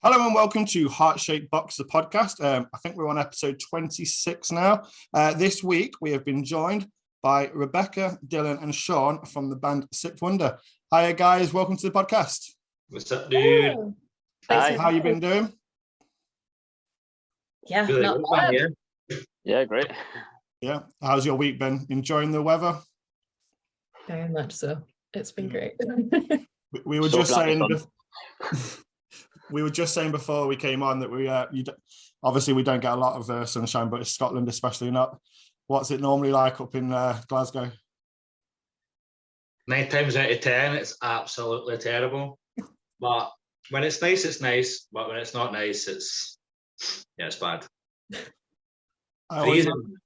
Hello and welcome to Heart Shaped Box, the podcast. I think we're on episode 26 now. This week we have been joined by Rebecca, Dylan and Sean from the band Sixth Wonder. Hiya guys, welcome to the podcast. What's up, dude? Hi. How you been doing? Yeah, Really not good, bad. man, Yeah, great. Yeah. How's your week been? Enjoying the weather? Very much so. It's been great. We were So just glad saying. it's We were just saying before we came on that obviously we don't get a lot of sunshine, but it's Scotland especially not. What's it normally like up in Glasgow? 9 times out of 10, it's absolutely terrible. But when it's nice, it's nice. But when it's not nice, it's bad.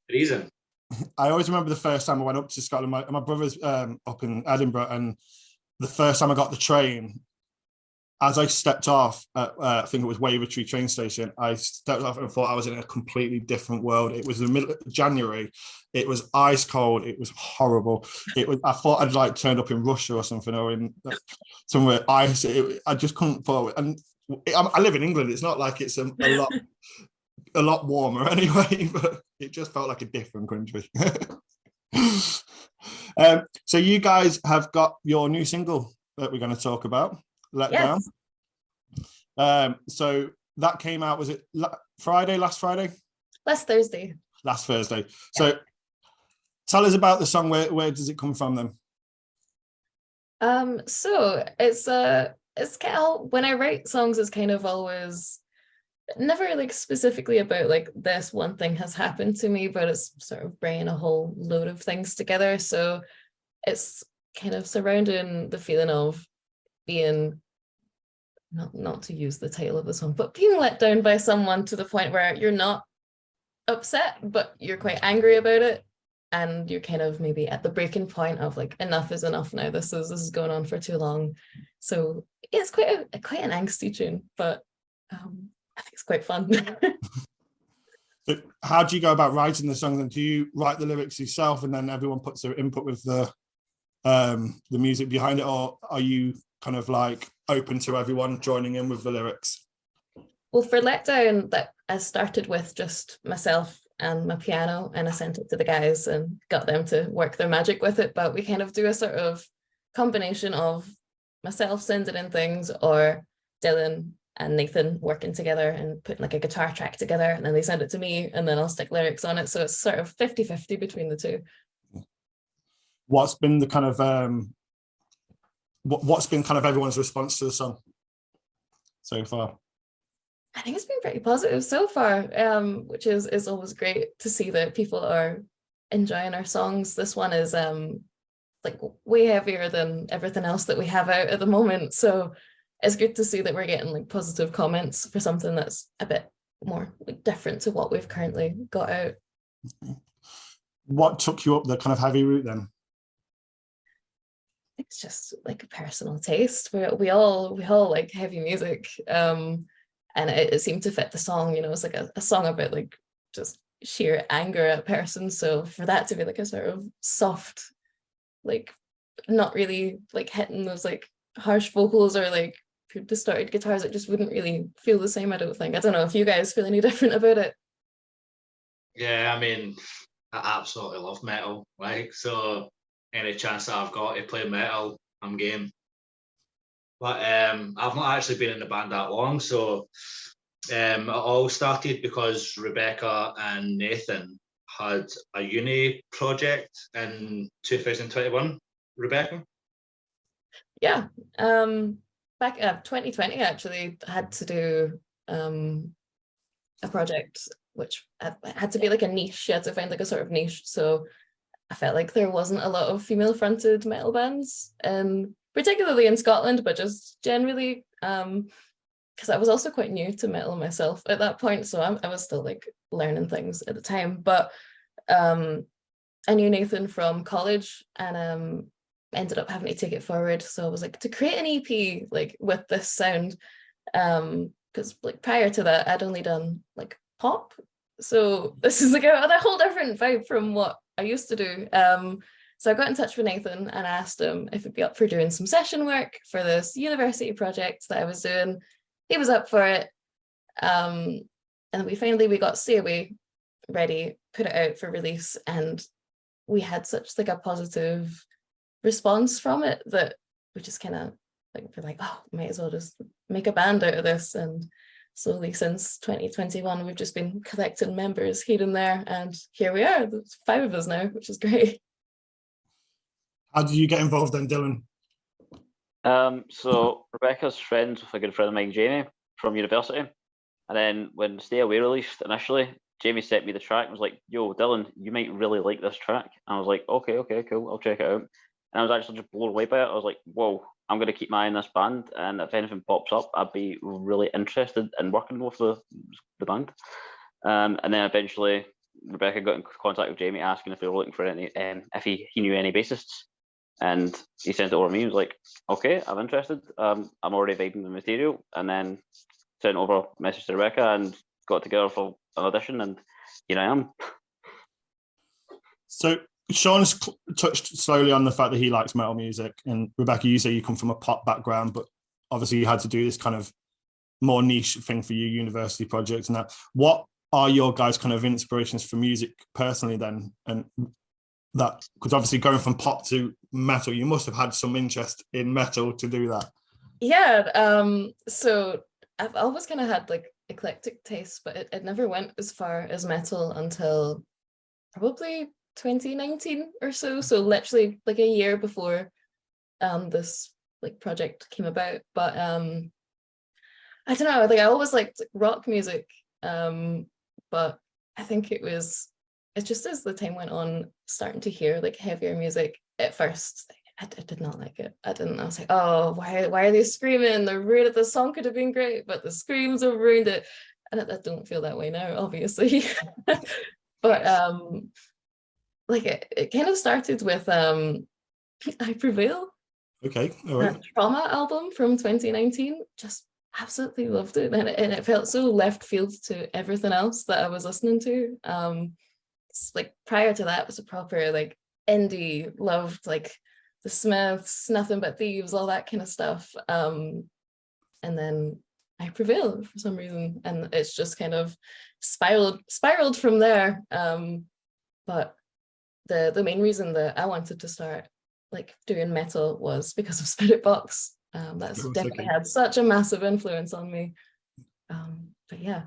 Reason. I always remember the first time I went up to Scotland. My brother's up in Edinburgh, and the first time I got the train, as I stepped off at, I think it was Wavertree train station, I stepped off and thought I was in a completely different world. It was the middle of January. It was ice cold. It was horrible. I thought I'd like turned up in Russia or something, or in somewhere ice. I just couldn't follow it. And I live in England. It's not like it's a lot warmer anyway, but it just felt like a different country. So you guys have got your new single that we're going to talk about. Let Down. So that came out, was it last Friday? Last Thursday. So tell us about the song. Where does it come from then? So it's kind of, when I write songs, it's kind of always never like specifically about like this one thing has happened to me, but it's sort of bringing a whole load of things together. So it's kind of surrounding the feeling of being, not to use the title of the song, but being let down by someone to the point where you're not upset, but you're quite angry about it, and you're kind of maybe at the breaking point of like, enough is enough now. This is going on for too long. So yeah, it's quite an angsty tune, but I think it's quite fun. So how do you go about writing the song? Then do you write the lyrics yourself, and then everyone puts their input with the music behind it, or are you kind of like open to everyone joining in with the lyrics? Well, for Let Down, that I started with just myself and my piano, and I sent it to the guys and got them to work their magic with it. But we kind of do a sort of combination of myself sending in things, or Dylan and Nathan working together and putting like a guitar track together, and then they send it to me and then I'll stick lyrics on it. So it's sort of 50-50 between the two. What's been the kind of what's been kind of everyone's response to the song so far? I think it's been pretty positive so far, which is always great to see that people are enjoying our songs. This one is like way heavier than everything else that we have out at the moment, so it's good to see that we're getting like positive comments for something that's a bit more like different to what we've currently got out. What took you up the kind of heavy route then? It's just like a personal taste. We all like heavy music, and it seemed to fit the song. You know, it's like a song about like just sheer anger at a person. So for that to be like a sort of soft, like not really like hitting those like harsh vocals or like distorted guitars, it just wouldn't really feel the same. I don't think. I don't know if you guys feel any different about it. Yeah, I mean, I absolutely love metal. Like, so any chance that I've got to play metal, I'm game. But I've not actually been in the band that long, so it all started because Rebecca and Nathan had a uni project in 2021. Rebecca? Yeah, back 2020 actually had to do a project which had to be like a niche. You had to find like a sort of niche, so I felt like there wasn't a lot of female-fronted metal bands, particularly in Scotland, but just generally, because I was also quite new to metal myself at that point, so I was still like learning things at the time. But I knew Nathan from college, and ended up having to take it forward. So I was like, to create an EP like with this sound, because like prior to that, I'd only done like pop, so this is like a whole different vibe from what I used to do. So I got in touch with Nathan and asked him if he'd be up for doing some session work for this university project that I was doing. he was up for it. And we got Stay Away ready, put it out for release, and we had such like a positive response from it that we just kind of like, we're like, oh, might as well just make a band out of this. And slowly since 2021, we've just been collecting members here and there, and here we are. There's 5 of us now, which is great. How did you get involved then, Dylan? So Rebecca's friends with a good friend of mine, Jamie, from university. And then when Stay Away released initially, Jamie sent me the track and was like, yo, Dylan, you might really like this track. And I was like, okay, cool, I'll check it out. And I was actually just blown away by it. I was like, whoa, I'm going to keep my eye on this band. And if anything pops up, I'd be really interested in working with the band. And then eventually Rebecca got in contact with Jamie asking if they were looking for any, if he knew any bassists. And he sent it over to me. He was like, okay, I'm interested. I'm already vibing the material. And then sent over a message to Rebecca and got together for an audition, and here I am. So Sean's touched slowly on the fact that he likes metal music, and Rebecca, you say you come from a pop background, but obviously you had to do this kind of more niche thing for your university project. Now, what are your guys' kind of inspirations for music personally then? And that, because obviously going from pop to metal, you must have had some interest in metal to do that. Yeah, so I've always kind of had like eclectic tastes, but it never went as far as metal until probably 2019 or so. So literally like a year before this like project came about. But I don't know, like I always liked rock music, but I think it's just as the time went on, starting to hear like heavier music. At first I did not like it. I was like, oh, why are they screaming? They're ruined. The song could have been great, but the screams have ruined it. And I don't feel that way now, obviously. But like it kind of started with I Prevail. Okay, all right. Trauma album from 2019. Just absolutely loved it. And it felt so left field to everything else that I was listening to. It's like prior to that was a proper like indie, loved like the Smiths, Nothing But Thieves, all that kind of stuff. And then I Prevail for some reason, and it's just kind of spiraled from there. But the main reason that I wanted to start like doing metal was because of Spirit Box. That's definitely had such a massive influence on me. But yeah.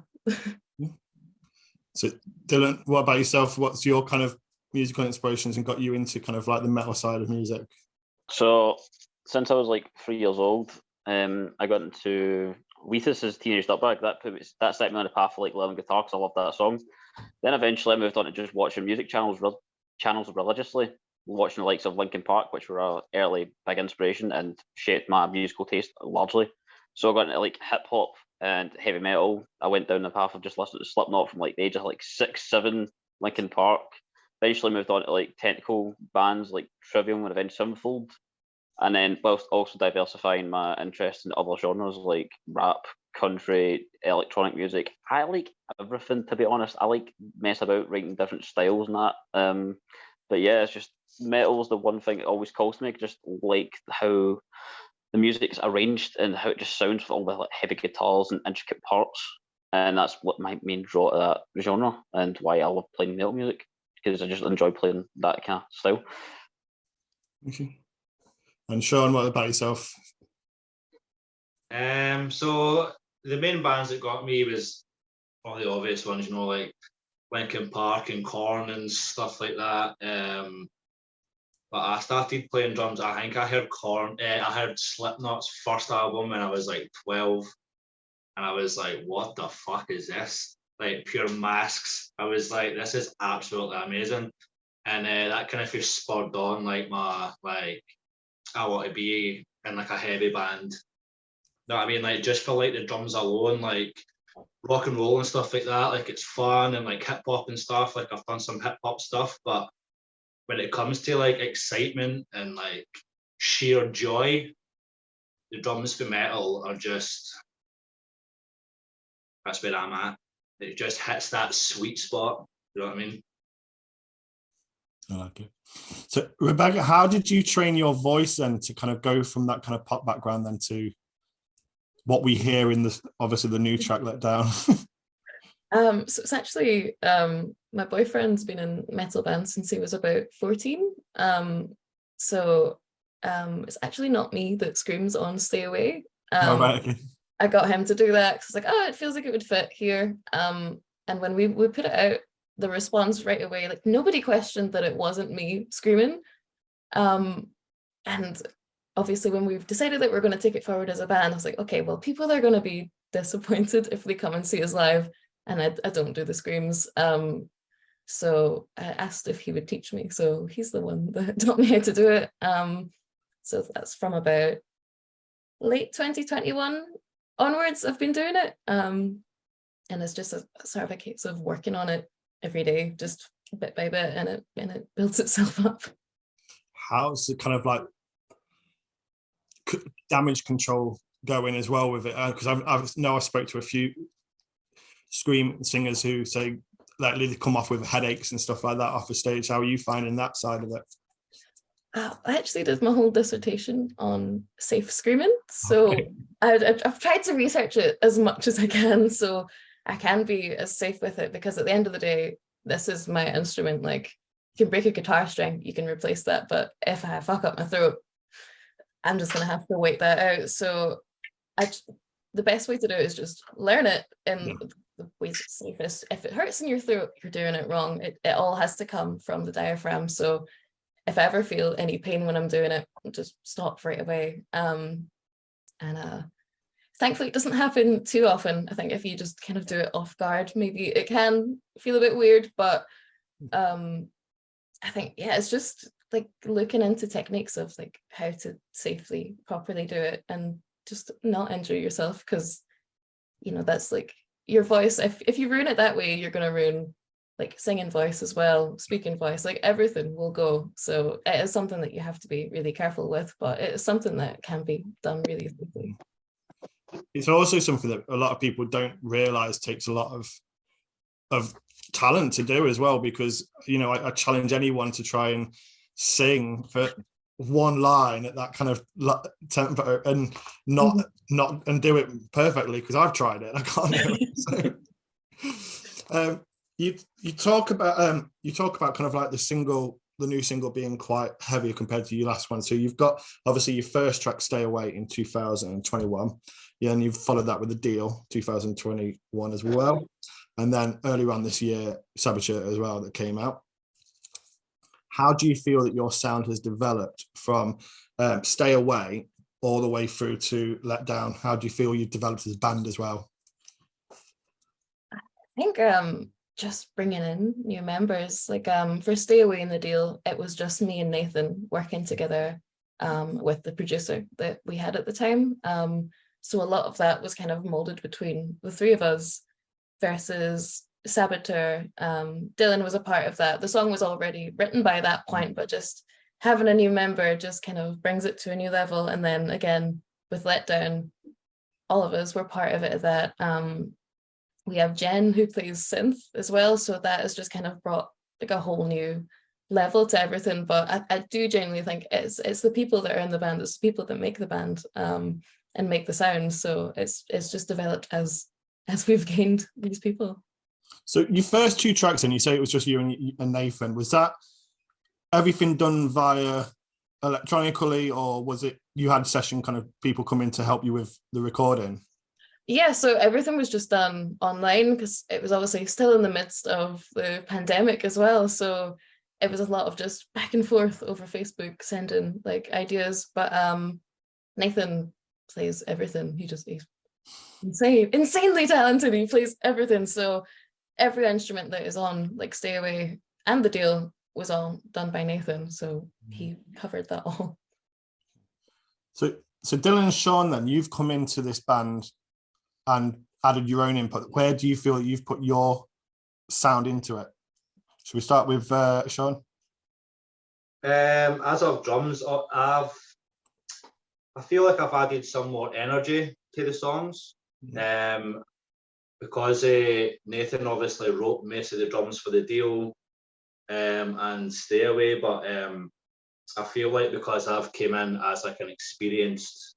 So Dylan, what about yourself? What's your kind of musical inspirations and got you into kind of like the metal side of music? So since I was like 3 years old, I got into Wheatus's Teenage Dirtbag. That set me on the path of like learning guitar because I loved that song. Then eventually I moved on to just watching music channels religiously, watching the likes of Linkin Park, which were an early big inspiration and shaped my musical taste largely. So I got into like hip hop and heavy metal. I went down the path of just listening to Slipknot from like the age of like 6, 7, Linkin Park. Eventually moved on to like technical bands like Trivium and Avenged Sevenfold. And then both also diversifying my interest in other genres like rap, country, electronic music. I like everything, to be honest. I like mess about writing different styles and that. But yeah, it's just metal is the one thing that always calls to me. Just like how the music's arranged and how it just sounds with all the like heavy guitars and intricate parts. And that's what my main draw to that genre and why I love playing metal music, because I just enjoy playing that kind of style. Okay. And Sean, what about yourself? So the main bands that got me was all the obvious ones, you know, like Linkin Park and Korn and stuff like that. But I started playing drums. I think I heard I heard Slipknot's first album when I was like 12, and I was like, "What the fuck is this?" Like pure masks. I was like, "This is absolutely amazing," and that kind of just spurred on like my like. I want to be in like a heavy band. You know what I mean? Like just for like the drums alone, like rock and roll and stuff like that. Like it's fun and like hip hop and stuff. Like I've done some hip hop stuff, but when it comes to like excitement and like sheer joy, the drums for metal are just, that's where I'm at. It just hits that sweet spot. You know what I mean? I like it. So Rebecca, how did you train your voice then to kind of go from that kind of pop background then to what we hear in the obviously the new track Let Down? So it's actually my boyfriend's been in metal bands since he was about 14. So it's actually not me that screams on Stay Away. Oh, right, okay. I got him to do that because I was like, oh, it feels like it would fit here. And when we put it out, the response right away, like nobody questioned that it wasn't me screaming. And obviously when we've decided that we're going to take it forward as a band, I was like, okay, well, people are going to be disappointed if they come and see us live and I don't do the screams. So I asked if he would teach me. So he's the one that taught me how to do it. So that's from about late 2021 onwards, I've been doing it. And it's just a sort of a case of working on it every day, just bit by bit, and it builds itself up. How's the kind of like damage control going as well with it? Because I spoke to a few scream singers who say like they come off with headaches and stuff like that off the stage. How are you finding that side of it? I actually did my whole dissertation on safe screaming, so okay. I've tried to research it as much as I can so I can be as safe with it, because at the end of the day, this is my instrument. Like, you can break a guitar string, you can replace that, but if I fuck up my throat, I'm just gonna have to wait that out. So the best way to do it is just learn it in the ways it's safest. If it hurts in your throat, you're doing it wrong. It all has to come from the diaphragm. So if I ever feel any pain when I'm doing it, just stop right away. Thankfully it doesn't happen too often. I think if you just kind of do it off guard, maybe it can feel a bit weird, but I think, yeah, it's just like looking into techniques of like how to safely, properly do it and just not injure yourself, because, you know, that's like your voice. If you ruin it that way, you're going to ruin like singing voice as well, speaking voice, like everything will go. So it is something that you have to be really careful with, but it is something that can be done really safely. It's also something that a lot of people don't realize takes a lot of talent to do as well, because, you know, I challenge anyone to try and sing for one line at that kind of tempo and not and do it perfectly, because I've tried it and I can't do it. So you talk about kind of like the new single being quite heavy compared to your last one. So you've got obviously your first track, Stay Away, in 2021. Yeah, and you've followed that with A Deal 2021 as well. And then earlier on this year, Saboteur as well, that came out. How do you feel that your sound has developed from Stay Away all the way through to Let Down? How do you feel you've developed as a band as well? I think just bringing in new members. Like for Stay Away and The Deal, it was just me and Nathan working together with the producer that we had at the time. So a lot of that was kind of molded between the three of us, versus Saboteur. Dylan was a part of that. The song was already written by that point, but just having a new member just kind of brings it to a new level. And then again, with Let Down, all of us were part of it at that. We have Jen who plays synth as well, so that has just kind of brought like a whole new level to everything. But I do genuinely think it's the people that are in the band, it's the people that make the band and make the sound. So it's just developed as we've gained these people. So your first two tracks, and you say it was just you and Nathan, was that everything done via electronically, or was it you had session kind of people come in to help you with the recording? Yeah, so everything was just done online, because it was obviously still in the midst of the pandemic as well. So it was a lot of just back and forth over Facebook, sending like ideas. But Nathan plays everything. He's insanely talented. He plays everything. So every instrument that is on like Stay Away and The Deal was all done by Nathan. So he covered that all. So Dylan and Sean, then you've come into this band and added your own input. Where do you feel that you've put your sound into it? Should we start with Sean? As of drums, I feel like I've added some more energy to the songs. Because Nathan obviously wrote most of the drums for The Deal and Stay Away, but I feel like because I've came in as like an experienced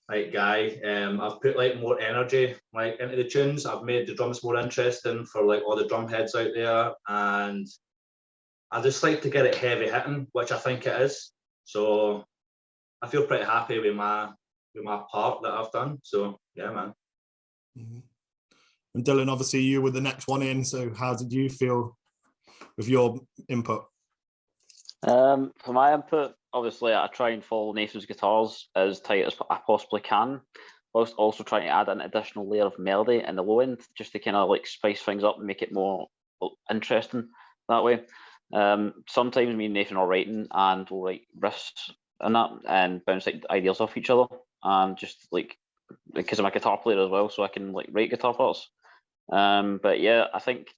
like guy. I've put like more energy like into the tunes. I've made the drums more interesting for like all the drum heads out there, and I just like to get it heavy hitting, which I think it is. So I feel pretty happy with my part that I've done. So yeah, man. Mm-hmm. And Dylan, obviously you were the next one in. So how did you feel with your input? For my input, obviously I try and follow Nathan's guitars as tight as I possibly can, whilst also trying to add an additional layer of melody in the low end, just to kind of like spice things up and make it more interesting that way. Sometimes me and Nathan are writing and we'll write riffs and that and bounce like ideas off each other, and just like because I'm a guitar player as well, so I can like write guitar parts. But yeah, I think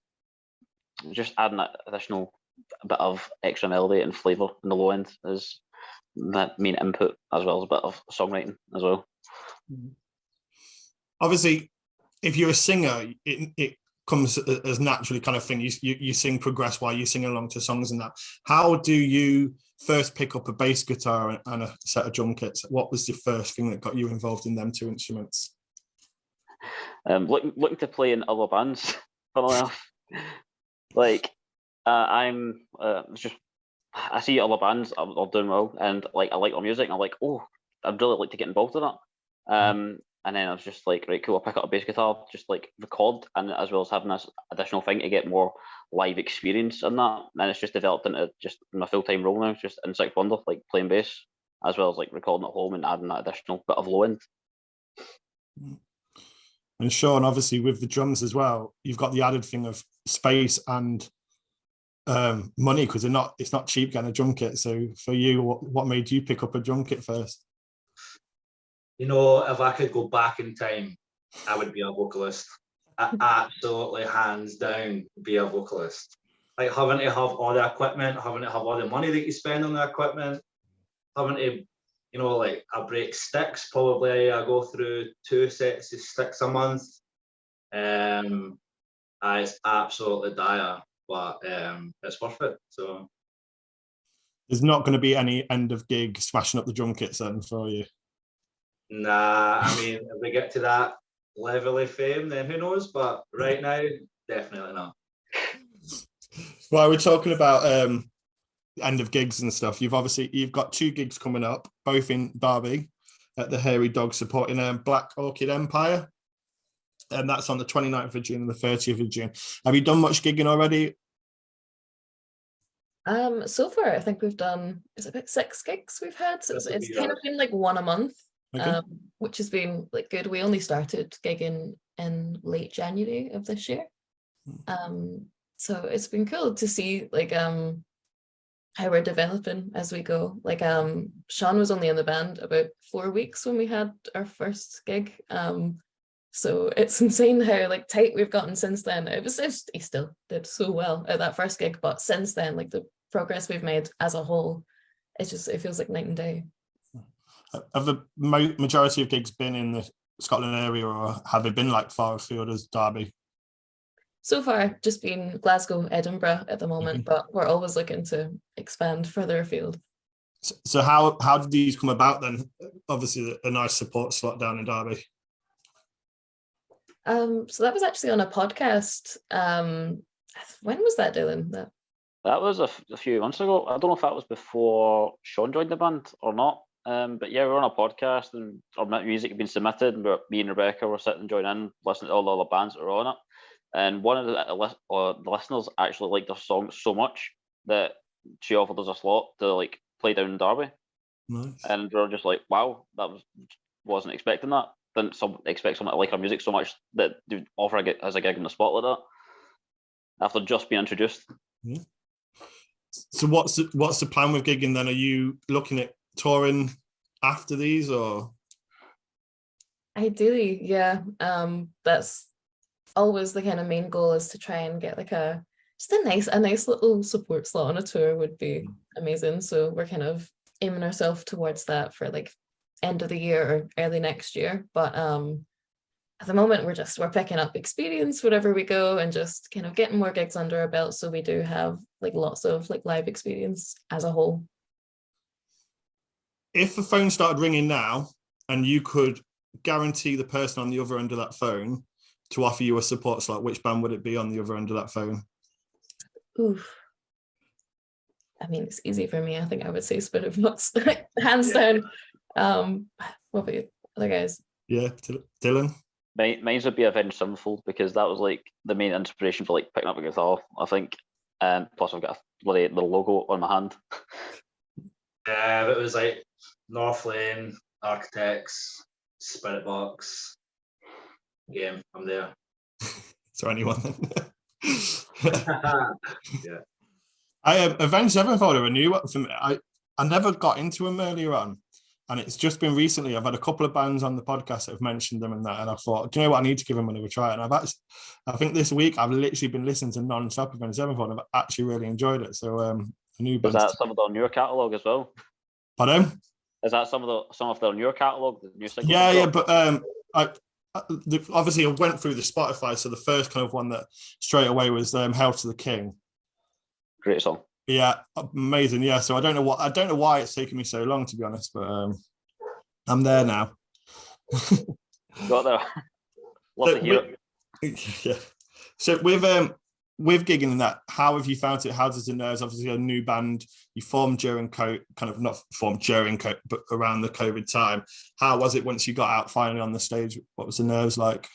just adding that additional bit of extra melody and flavour in the low end is that main input, as well as a bit of songwriting as well. Obviously, if you're a singer, it comes as naturally kind of thing. You sing progress while you sing along to songs and that. How do you first pick up a bass guitar and a set of drum kits? What was the first thing that got you involved in them two instruments? Looking to play in other bands, funnily enough. Like I see other bands are doing well, and like I like their music, and I'm like, oh, I'd really like to get involved in that. And then I was just like, right, cool, I'll pick up a bass guitar, just like record, and as well as having this additional thing to get more live experience in that. And it's just developed into just my full-time role now, just in Sixth Wonder, like playing bass, as well as like recording at home and adding that additional bit of low end. And Sean, obviously with the drums as well, you've got the added thing of space and money, because it's not cheap getting a drum kit. So for you, what made you pick up a drum kit first? You know, if I could go back in time, I would be a vocalist. Absolutely, hands down, be a vocalist. Like having to have all the equipment, having to have all the money that you spend on the equipment, having to, you know, like I break sticks. Probably I go through 2 sets of sticks a month. It's absolutely dire, but it's worth it. So There's not going to be any end of gig smashing up the drum kits then for you. Nah, I mean, if we get to that level of fame, then who knows? But right now, definitely not. Well, we're talking about end of gigs and stuff. You've got 2 gigs coming up, both in Derby at the Hairy Dog, supporting Black Orchid Empire, and that's on the 29th of June and the 30th of June. Have you done much gigging already? So far I think we've done, is it about 6 gigs we've had? So it's kind of been like 1 a month. Okay. Which has been like good. We only started gigging in late January of this year. So it's been cool to see like how we're developing as we go. Like Sean was only in the band about 4 weeks when we had our first gig. So it's insane how like tight we've gotten since then. He still did so well at that first gig, but since then, like the progress we've made as a whole, it feels like night and day. Have the majority of gigs been in the Scotland area, or have they been like far afield as Derby? So far, just been Glasgow, Edinburgh at the moment, but we're always looking to expand further afield. So how did these come about then? Obviously, a nice support slot down in Derby. So that was actually on a podcast. When was that, Dylan? That was a few months ago. I don't know if that was before Sean joined the band or not. But yeah, we were on a podcast and our music had been submitted, and me and Rebecca were sitting joining in, listening to all the other bands that were on it. And one of the listeners actually liked our song so much that she offered us a slot to like play down in Derby. Nice. And we were just like, wow, wasn't expecting that. Didn't expect someone to like our music so much that they would offer us a gig in the spot like that after just being introduced. Yeah. So what's the plan with gigging then? Are you looking at touring after these, or? Ideally, yeah. That's always the kind of main goal, is to try and get like a nice little support slot on a tour would be amazing. So we're kind of aiming ourselves towards that for like end of the year or early next year. But at the moment we're picking up experience wherever we go and just kind of getting more gigs under our belt, so we do have like lots of like live experience as a whole. If the phone started ringing now and you could guarantee the person on the other end of that phone to offer you a support slot, which band would it be on the other end of that phone? Oof. I mean, it's easy for me. I think I would say Spirit Box, hands down. What about you, other guys? Yeah, Dylan. Mine would be Avenged Sevenfold, because that was like the main inspiration for like picking up a guitar, I think. Plus I've got a bloody little logo on my hand. Yeah, but it was like North Lane, Architects, Spirit Box. Game, I'm there. Is there anyone? Yeah. Avenged Sevenfold are a new one for me. I never got into them earlier on, and it's just been recently. I've had a couple of bands on the podcast that have mentioned them and that, and I thought, do you know what? I need to give them another try. And I think this week I've literally been listening to non-stop Avenged Sevenfold, and I've actually really enjoyed it. So a new band. Is that some of their newer catalogue as well? Pardon? Is that some of their newer catalogue? The new singles? Yeah, but obviously I went through the Spotify, so the first kind of one that straight away was Hail to the King. Great song. Yeah, amazing. Yeah, so I don't know why it's taken me so long, to be honest, but I'm there now. Got there. Love to hear it. Yeah. So with gigging and that, how have you found it? How does the Nerves, obviously a new band you formed during but around the COVID time? How was it once you got out finally on the stage? What was the Nerves like?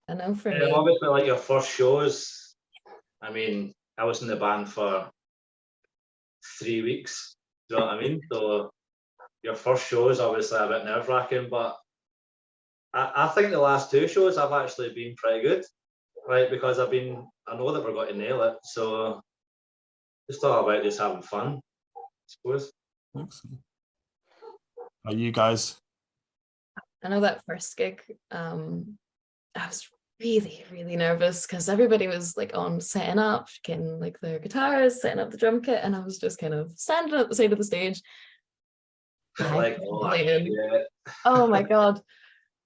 I know for Yeah, me, obviously, like your first shows. I mean, I was in the band for 3 weeks. Do you know what I mean? So your first show is obviously a bit nerve wracking, but I think the last 2 shows have actually been pretty good, right? Because I know that we're going to nail it. So it's all about just having fun, I suppose. Excellent. Are you guys? I know that first gig, I was really, really nervous because everybody was like on setting up, getting like their guitars, setting up the drum kit, and I was just kind of standing at the side of the stage. Like, Oh my God.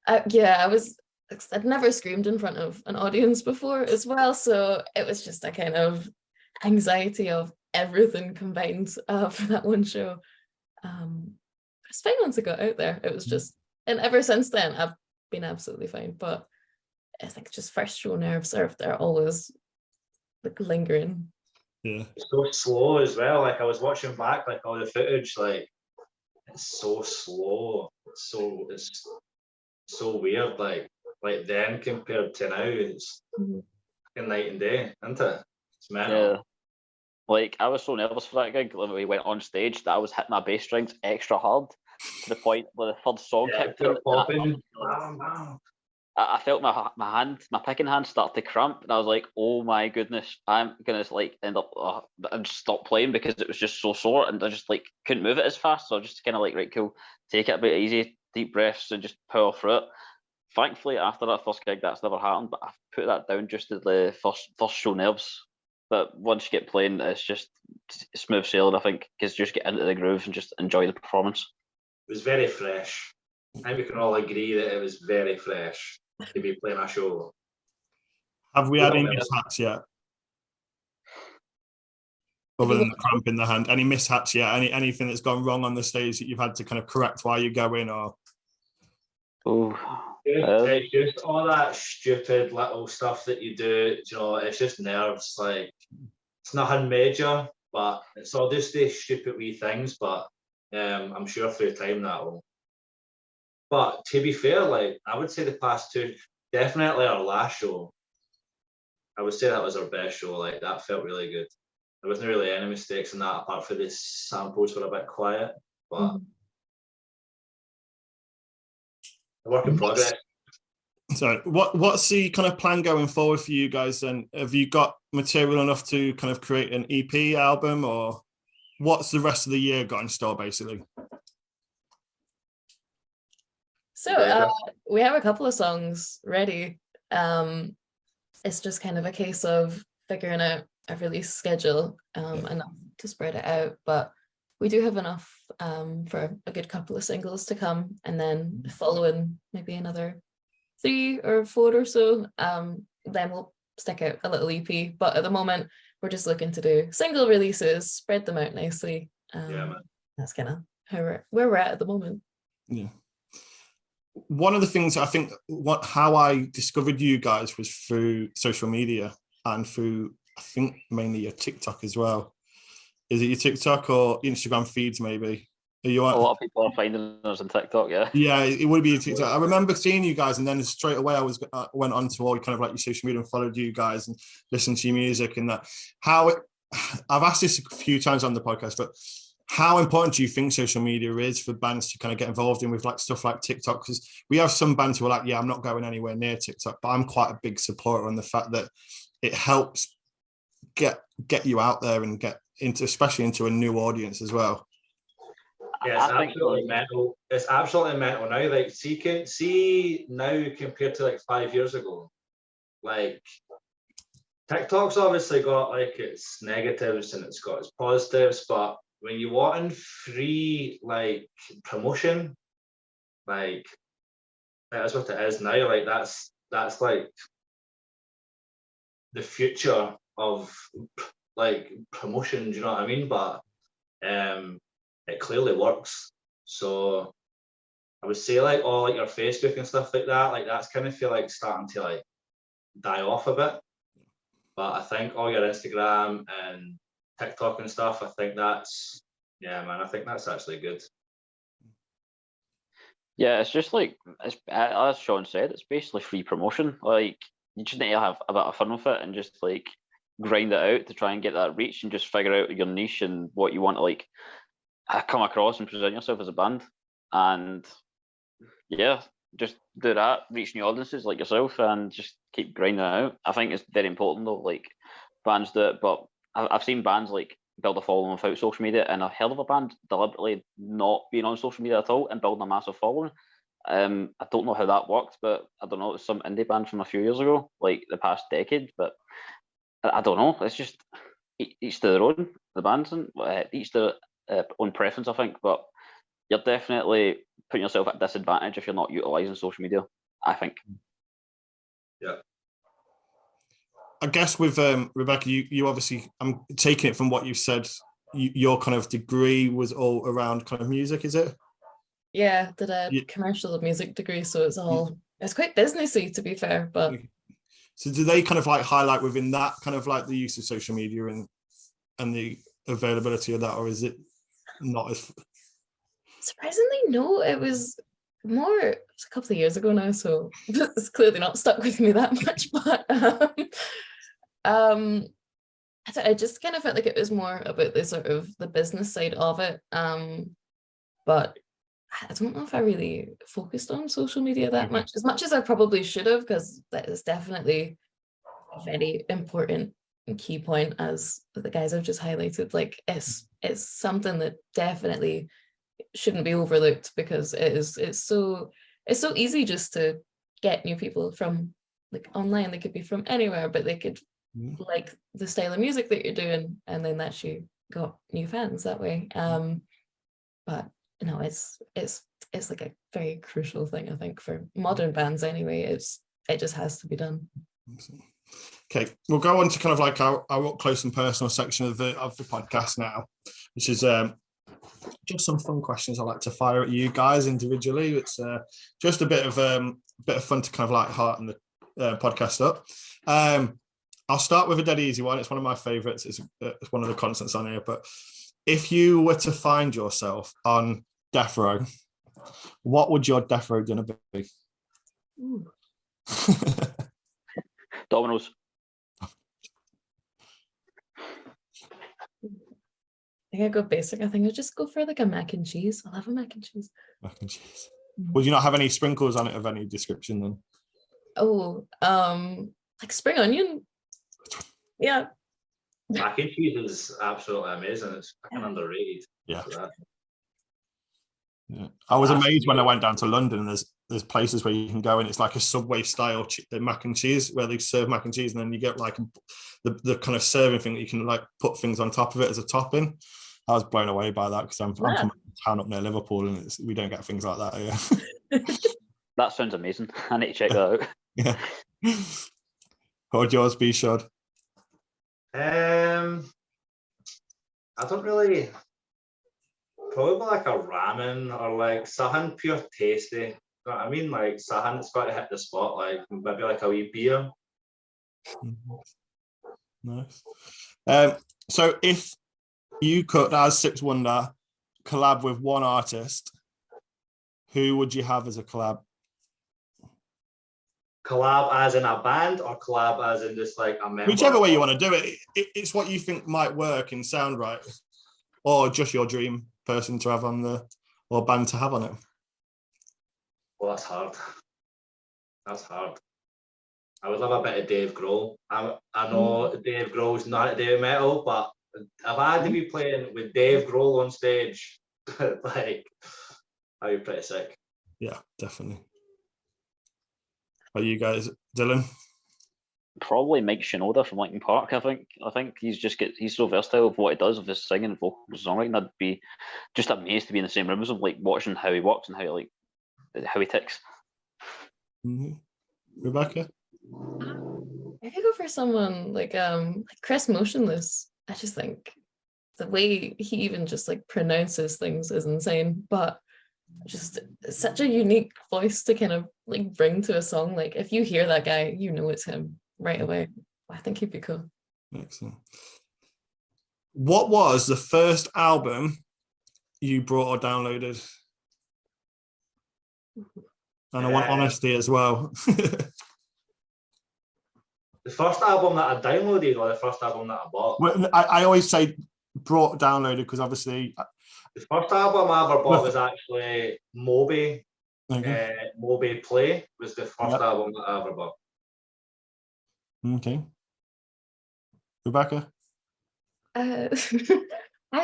I'd never screamed in front of an audience before as well. So it was just a kind of anxiety of everything combined for that one show. It's fine once it got out there. It was just, and ever since then, I've been absolutely fine. But I think just first show nerves they're always like lingering. Yeah. It's so slow as well. Like I was watching back, like all the footage, like it's so slow. It's so weird. Like then compared to now, it's fucking night and day, isn't it? It's mental. Yeah. Like I was so nervous for that gig when we went on stage that I was hitting my bass strings extra hard to the point where the third song kicked in. I felt my picking hand start to cramp, and I was like, "Oh my goodness, I'm gonna like end up and just stop playing because it was just so sore, and I just like couldn't move it as fast." So I just kind of like, right, cool, take it a bit easy, deep breaths, and just power through it. Thankfully, after that first gig, that's never happened. But I've put that down just to the first show nerves. But once you get playing, it's just smooth sailing, I think, because you just get into the groove and just enjoy the performance. It was very fresh. I think we can all agree that it was very fresh to be playing a show. Have we had any mishaps yet? Other than the cramp in the hand, any mishaps yet? Anything that's gone wrong on the stage that you've had to kind of correct while you go in, or? It's just all that stupid little stuff that you do. You know, it's just nerves. Like it's nothing major, but it's all just these stupid wee things. But I'm sure through time that will. But to be fair, like I would say the past 2, definitely our last show. I would say that was our best show. Like that felt really good. There wasn't really any mistakes in that, apart from the samples were a bit quiet. But a work in progress. So what's the kind of plan going forward for you guys then? Have you got material enough to kind of create an EP album, or what's the rest of the year got in store basically? So we have a couple of songs ready. It's just kind of a case of figuring out a release schedule enough to spread it out, but we do have enough for a good couple of singles to come, and then following maybe another 3 or 4 or so, then we'll stick out a little EP. But at the moment, we're just looking to do single releases, spread them out nicely. Yeah, man. That's kind of where we're at the moment. Yeah. One of the things I think how I discovered you guys was through social media and through, I think, mainly your TikTok as well. Is it your TikTok or Instagram feeds maybe? Are you A lot of people are finding us on TikTok, yeah. Yeah, it would be your TikTok. I remember seeing you guys, and then straight away I went on to all kind of like your social media and followed you guys and listened to your music and that. I've asked this a few times on the podcast, but how important do you think social media is for bands to kind of get involved in with like stuff like TikTok? Because we have some bands who are like, yeah, I'm not going anywhere near TikTok, but I'm quite a big supporter on the fact that it helps get you out there and get into, especially into a new audience as well. Yeah, it's absolutely mental. It's absolutely mental now. Like, see now compared to like 5 years ago, like TikTok's obviously got like its negatives and it's got its positives, but when you want free like promotion, like that's what it is now. Like that's like the future of like promotion. Do you know what I mean? But it clearly works. So I would say like all like your Facebook and stuff like that, like that's kind of feel like starting to like die off a bit. But I think all your Instagram and TikTok and stuff, I think that's, yeah, man, I think that's actually good. Yeah, it's just like, as Sean said, it's basically free promotion. Like, you just need to have a bit of fun with it and just like grind it out to try and get that reach and just figure out your niche and what you want to like come across and present yourself as a band. And yeah, just do that, reach new audiences like yourself and just keep grinding it out. I think it's very important though, like bands do it, but I've seen bands like build a following without social media and a hell of a band deliberately not being on social media at all and building a massive following. I don't know how that worked, but I don't know, it's some indie band from a few years ago, like the past decade, but I don't know. It's just each to their own, the bands, and each to their own preference, I think, but you're definitely putting yourself at a disadvantage if you're not utilising social media, I think. Yeah. I guess with Rebecca, you obviously, I'm taking it from what you said, your kind of degree was all around kind of music, is it? Yeah, did a commercial music degree, so it's quite businessy to be fair, but. So do they kind of like highlight within that kind of like the use of social media and the availability of that, or is it not as? Surprisingly, no, it was more, it's a couple of years ago now, so it's clearly not stuck with me that much, but I just kind of felt like it was more about the sort of the business side of it, but I don't know if I really focused on social media that much as I probably should have, because that is definitely a very important and key point, as the guys have just highlighted. Like it's something that definitely shouldn't be overlooked, because it's so easy just to get new people from like online. They could be from anywhere, but they could like the style of music that you're doing, and then that's you got new fans that way. But no, it's like a very crucial thing, I think, for modern bands anyway. It just has to be done. Okay, we'll go on to kind of like our up close and personal section of the podcast now, which is just some fun questions I like to fire at you guys individually. It's just a bit of fun to kind of like hearten the podcast up. I'll start with a dead easy one. It's one of my favorites. It's one of the constants on here. But if you were to find yourself on death row, what would your death row dinner be? Domino's. I think I go basic. I think I'd just go for like a mac and cheese. I'll have a mac and cheese. Mac and cheese. Would you not have any sprinkles on it of any description then? Oh, like spring onion. Yeah. Mac and cheese is absolutely amazing. It's fucking underrated. Yeah. Yeah. I was amazed when I went down to London, and there's places where you can go and it's like a Subway style mac and cheese where they serve mac and cheese, and then you get like the kind of serving thing that you can like put things on top of it as a topping. I was blown away by that, because I'm from a town up near Liverpool, and we don't get things like that here. That sounds amazing. I need to check that out. Yeah. What would yours be, Shod? I don't really probably like a ramen or like something pure tasty. You know what I mean? Like something that's got to hit the spot, like maybe like a wee beer. Nice. So if you could, as Six Wonder, collab with one artist, who would you have as a collab? Collab as in a band or collab as in just like a member? Whichever way you want to do it. It's what you think might work and sound right, or just your dream person to have on the, or band to have on it. Well, that's hard. That's hard. I would love a bit of Dave Grohl. I know Dave Grohl's not a Dave metal, but if I had to be playing with Dave Grohl on stage, like, I'd be pretty sick. Yeah, definitely. Are you guys, Dylan? Probably Mike Shinoda from Linkin Park. I think he's so versatile with what he does with his singing and vocal songwriting. I'd be just amazed to be in the same room as him, like watching how he works and how he ticks. Mm-hmm. Rebecca? I could go for someone like Chris Motionless. I just think the way he even just like pronounces things is insane, but just such a unique voice to kind of like bring to a song. Like if you hear that guy, you know it's him right away. I think he'd be cool. Excellent. What was the first album you brought or downloaded? And I want honesty as well. The first album that I downloaded or the first album that I bought? Well, I always say brought downloaded because obviously the first album I ever bought was actually Moby. Moby Play was the first album that I ever bought. Okay. Rebecca? I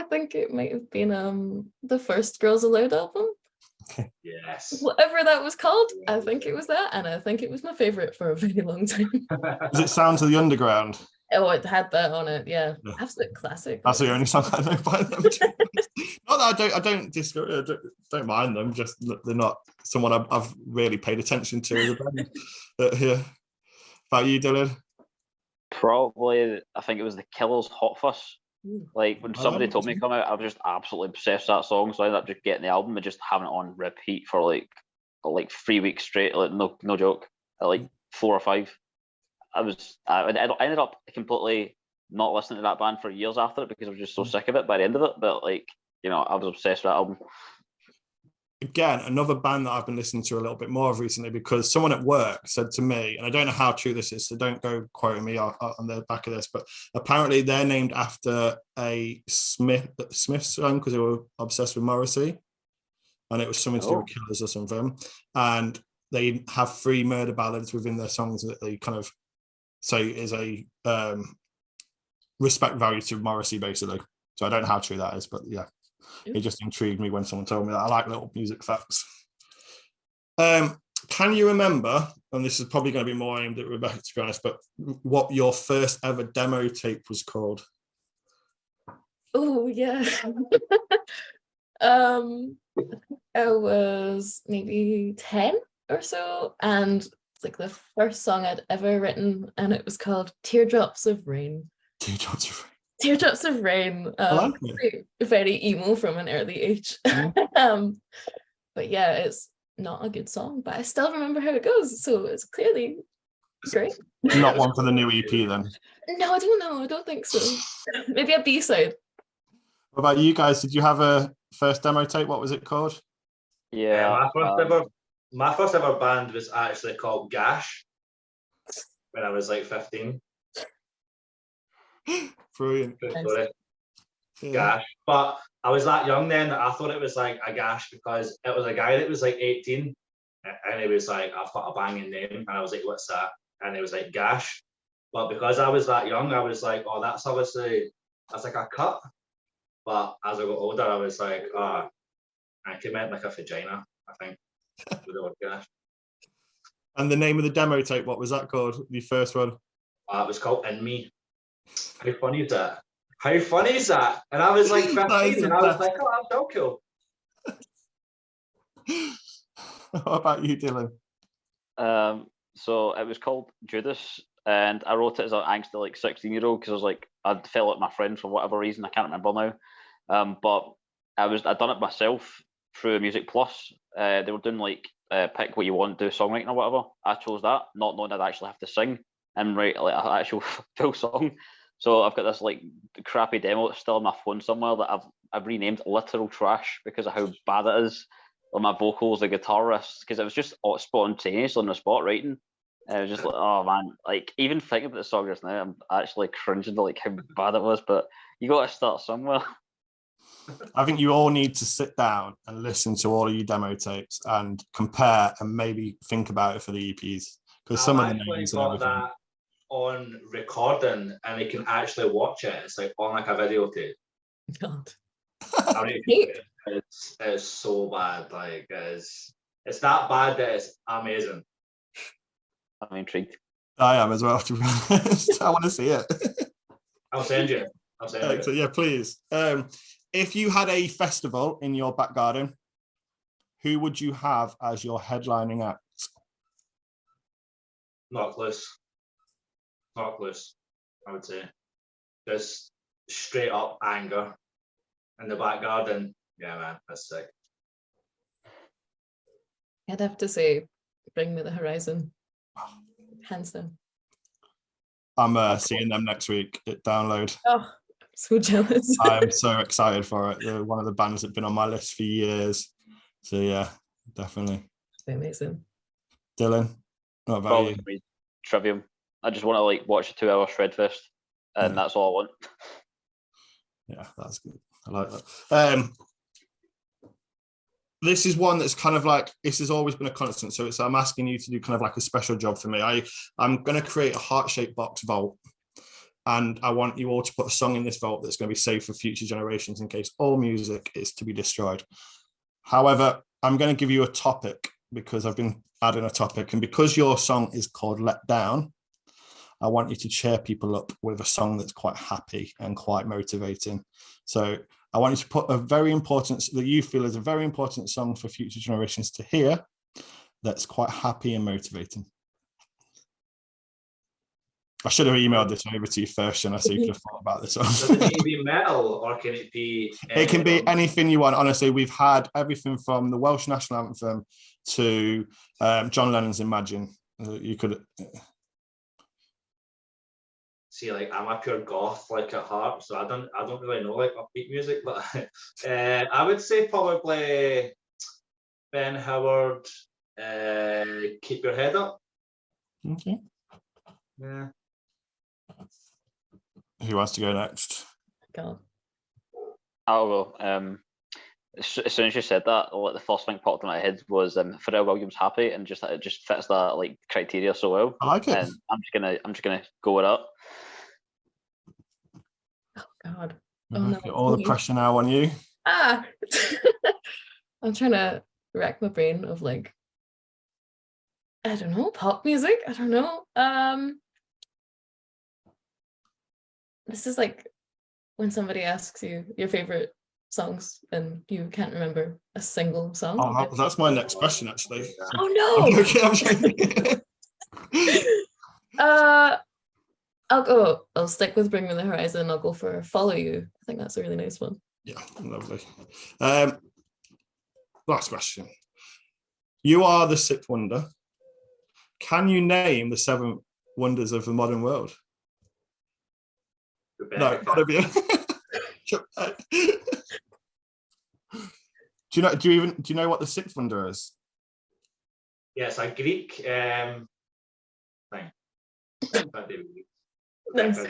think it might have been the first Girls Aloud album. Yes. Whatever that was called, I think it was that, and I think it was my favorite for a very long time. Does it Sound to the Underground? Oh, it had that on it, yeah. Absolute classic. That's the only song I know by them. Not that I don't mind them, just they're not someone I've really paid attention to as a band. Yeah. About you, Dylan? Probably, I think it was the Killers' Hot Fuss. Like when somebody told me to come out, I was just absolutely obsessed with that song. So I ended up just getting the album and just having it on repeat for like 3 weeks straight. Like no joke, at like 4 or 5. I ended up completely not listening to that band for years after it because I was just so sick of it by the end of it. But like, you know, I was obsessed with that album. Again, another band that I've been listening to a little bit more of recently because someone at work said to me, and I don't know how true this is, so don't go quoting me on the back of this, but apparently they're named after a Smith song because they were obsessed with Morrissey, and it was something to do with Killers or something. And they have 3 murder ballads within their songs that they kind of say is a respect value to Morrissey, basically. So I don't know how true that is, but yeah. It just intrigued me when someone told me that. I like little music facts. Can you remember, and this is probably going to be more aimed at Rebecca, to be honest, but what your first ever demo tape was called? Oh, yeah. I was maybe 10 or so, and it's like the first song I'd ever written, and it was called Teardrops of Rain. Teardrops of Rain. Teardrops of Rain. Very emo from an early age. But yeah, it's not a good song, but I still remember how it goes, so it's clearly great. Not one for the new EP then? No, I don't know. I don't think so. Maybe a B-side. What about you guys? Did you have a first demo tape? What was it called? Yeah. My first ever band was actually called Gash when I was like 15. Brilliant. Sorry. Yeah. Gash. But I was that young then that I thought it was like a gash because it was a guy that was like 18 and he was like, I've got a banging name. And I was like, what's that? And he was like, Gash. But because I was that young, I was like, oh, that's obviously, that's like a cut. But as I got older, I was like, I think meant like a vagina, I think. With the word gash. And the name of the demo tape, what was that called? The first one? It was called In Me. How funny is that? How funny is that? And I was like 15 and I was like, oh, that's so cool. What about you, Dylan? So it was called Judas, and I wrote it as an angsty like 16-year-old because I was like, I felt like my friend for whatever reason, I can't remember now. But I'd done it myself through Music Plus. They were doing like pick what you want, do songwriting or whatever. I chose that, not knowing I'd actually have to sing and write like an actual full song. So I've got this like crappy demo that's still on my phone somewhere that I've renamed Literal Trash because of how bad it is on my vocals, the guitar riffs, because it was just spontaneous on the spot writing. And it was just like, oh man, like even thinking about the song just now, I'm actually cringing to like how bad it was. But you got to start somewhere. I think you all need to sit down and listen to all of your demo tapes and compare and maybe think about it for the EPs because some of the names and everything. That on recording and you can actually watch it. It's like on like a videotape. God. I mean, it's so bad. Like it's that bad that it's amazing. I'm intrigued. I am as well, to be honest. I want to see it. I'll send you. So, yeah, please. If you had a festival in your back garden, who would you have as your headlining act? Knockloose, I would say. Just straight up anger in the back garden. Yeah, man, that's sick. I'd have to say, Bring Me the Horizon. Hands down. I'm seeing them next week at Download. Oh, I'm so jealous. I'm so excited for it. They're one of the bands that's been on my list for years. So yeah, definitely. Amazing. Dylan, what about you? Trivium. I just want to like watch a 2-hour Shredfest, and that's all I want. Yeah, that's good. I like that. This is one that's kind of like, this has always been a constant. So I'm asking you to do kind of like a special job for me. I'm going to create a heart-shaped box vault. And I want you all to put a song in this vault that's going to be safe for future generations in case all music is to be destroyed. However, I'm going to give you a topic because I've been adding a topic. And because your song is called Let Down, I want you to cheer people up with a song that's quite happy and quite motivating. So I want you to put a very important, that you feel is a very important song for future generations to hear that's quite happy and motivating. I should have emailed this over to you first, and I so you could have thought about this one. Does it need to be metal or can it be? It can be anything you want. Honestly, we've had everything from the Welsh national anthem to John Lennon's Imagine. You could see, like I'm a pure goth, like at heart, so I don't really know like upbeat music, but I would say probably Ben Howard. Keep Your Head Up. Okay. Yeah. Who wants to go next? God. I'll go. As soon as you said that, like the first thing popped in my head was Pharrell Williams Happy, and it just fits that like criteria so well. I like it. And I'm just gonna go with that. Oh God. Oh no. All the pressure now on you. I'm trying to rack my brain of like, I don't know, pop music. I don't know. This is like when somebody asks you your favorite songs and you can't remember a single song. Oh, that's my next question, actually. Oh no! I'm joking. I'll stick with Bring Me the Horizon. I'll go for Follow You. I think that's a really nice one. Yeah, lovely. Last question. You are the sixth wonder. Can you name the 7 wonders of the modern world? No, gotta be. Do you know what the 6th wonder is? Yes, a Greek thing. Nice.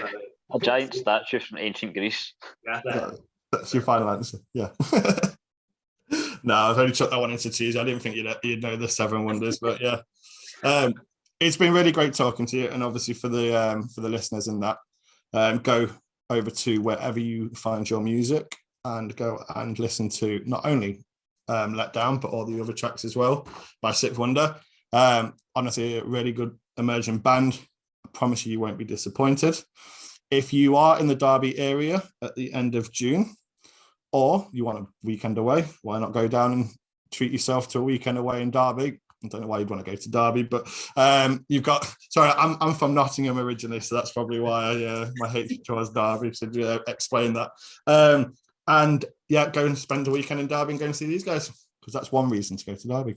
A giant statue from ancient Greece. Yeah, That's your final answer. Yeah. No, I've only chucked that one into tease. I didn't think you'd know the 7 wonders, but yeah. It's been really great talking to you, and obviously for the listeners in that, go over to wherever you find your music and go and listen to not only Let Down but all the other tracks as well by Sixth Wonder. Honestly, a really good emerging band. I promise you won't be disappointed. If you are in the Derby area at the end of June, or you want a weekend away, why not go down and treat yourself to a weekend away in Derby? I don't know why you'd want to go to Derby, but you've got. Sorry, I'm from Nottingham originally, so that's probably why my hatred towards Derby should explain that. And yeah, go and spend the weekend in Derby and go and see these guys, because that's one reason to go to Derby.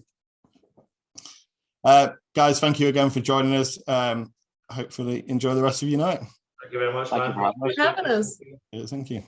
Guys, thank you again for joining us. Hopefully enjoy the rest of your night. Thank you very much, Thank you man. for having us. For having us. Thank you.